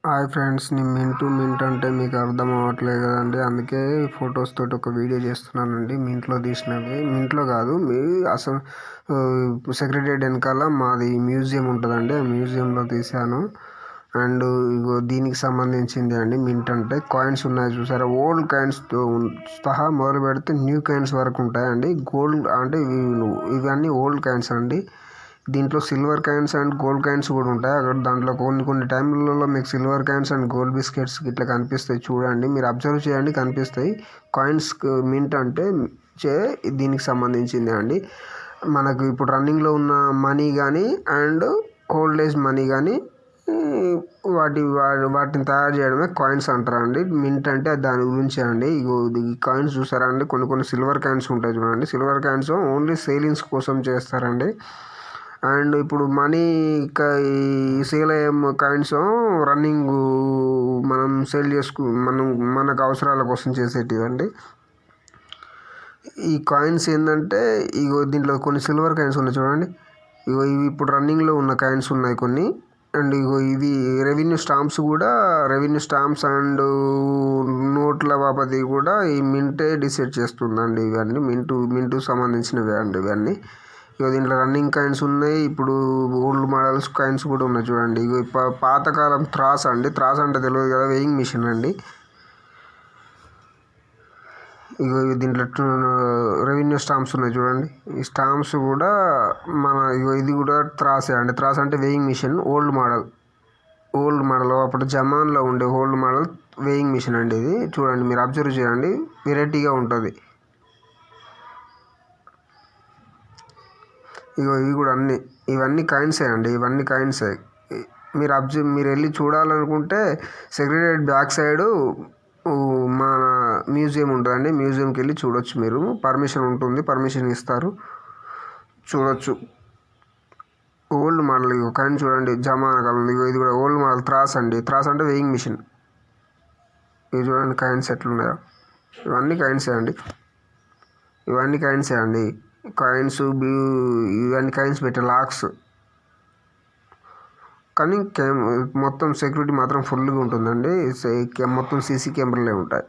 Hi friends, నేను mint అంటే మీకు అర్థం అవ్వట్లేదు కదండి. అందుకే ఫొటోస్ తోటి ఒక వీడియో చేస్తున్నానండి. మింట్లో తీసినవి, మింట్లో కాదు, మీ అసలు సెక్రటరియట్ వెనకాల మాది మ్యూజియం ఉంటుందండి. ఆ మ్యూజియంలో తీశాను. అండ్ ఇగో దీనికి సంబంధించింది అండి. మింట్ అంటే కాయిన్స్ ఉన్నాయి చూసారా, ఓల్డ్ కాయిన్స్తో సహా మొదలు పెడితే న్యూ కాయిన్స్ వరకు ఉంటాయండి. గోల్డ్ అంటే ఇవన్నీ ఓల్డ్ కాయిన్స్ అండి. దీంట్లో silver coins and gold coins కూడా ఉంటాయి. అక్కడ దాంట్లో కొన్ని టైంలలో మీకు silver coins and gold biscuits ఇట్లా కనిపిస్తాయి. చూడండి, మీరు అబ్జర్వ్ చేయండి, కనిపిస్తాయి. కాయిన్స్ మింట్ అంటే దీనికి సంబంధించింది అండి. మనకు ఇప్పుడు రన్నింగ్లో ఉన్న మనీ కానీ అండ్ ఓల్డ్ ఏజ్ మనీ కానీ వాటిని తయారు చేయడమే కాయిన్స్ అంటారండి. మింట్ అంటే దాని గురించే అండి. ఈ కాయిన్స్ చూసారా అండి, కొన్ని సిల్వర్ కాయిన్స్ ఉంటాయి చూడండి. సిల్వర్ కాయిన్స్ ఓన్లీ సేలింగ్స్ కోసం చేస్తారండి. అండ్ ఇప్పుడు మనీ ఈ సేల్ అయ్యే కాయిన్స్ రన్నింగ్ మనం సేల్ మనకు అవసరాల కోసం చేసేటివండి. ఈ కాయిన్స్ ఏంటంటే దీంట్లో కొన్ని సిల్వర్ కాయిన్స్ ఉన్నాయి చూడండి. ఇవి ఇప్పుడు రన్నింగ్లో ఉన్న కాయిన్స్ ఉన్నాయి కొన్ని. అండ్ ఇవి రెవెన్యూ స్టాంప్స్ అండ్ నోట్ల బాపతి కూడా ఈ మింటే డిసైడ్ చేస్తుందండి. ఇవన్నీ మింటుకు సంబంధించినవే అండి ఇవన్నీ. దీంట్లో రన్నింగ్ కాయిన్స్ ఉన్నాయి. ఇప్పుడు ఓల్డ్ మోడల్స్ కాయిన్స్ కూడా ఉన్నాయి చూడండి. పాతకాలం త్రాస్ అండి. త్రాస్ అంటే తెలియదు కదా, వెయింగ్ మిషన్ అండి. దీంట్లో రెవెన్యూ స్టాంప్స్ ఉన్నాయి చూడండి. ఈ స్టాంప్స్ కూడా ఇది కూడా త్రాసే అండి. త్రాస్ అంటే వెయింగ్ మిషన్, ఓల్డ్ మోడల్ అప్పుడు జమాన్లో ఉండే ఓల్డ్ మోడల్ వెయింగ్ మిషన్ అండి. ఇది చూడండి, మీరు అబ్జర్వ్ చేయండి, వెరైటీగా ఉంటుంది. ఇవి కూడా ఇవన్నీ కాయిన్సే అండి. ఇవన్నీ కాయిన్సే. మీరు వెళ్ళి చూడాలనుకుంటే సెక్రటరియట్ బ్యాక్ సైడ్ మన మ్యూజియం ఉంటుందండి. మ్యూజియంకి వెళ్ళి చూడొచ్చు. మీరు పర్మిషన్ ఉంటుంది, పర్మిషన్ ఇస్తారు, చూడొచ్చు. ఓల్డ్ మోడల్ కాయిన్ చూడండి, జమానా కాలం. ఇది కూడా ఓల్డ్ మోడల్ త్రాస్ అండి. త్రాస్ అంటే వెయింగ్ మిషన్. ఇవి చూడండి కాయిన్స్ ఎట్లున్నాయో. ఇవన్నీ కాయిన్సే అండి. ఇవన్నీ కాయిన్స్ పెట్టే లాక్స్. కానీ మొత్తం సెక్యూరిటీ మాత్రం ఫుల్గా ఉంటుందండి. మొత్తం సీసీ కెమెరాలే ఉంటాయి.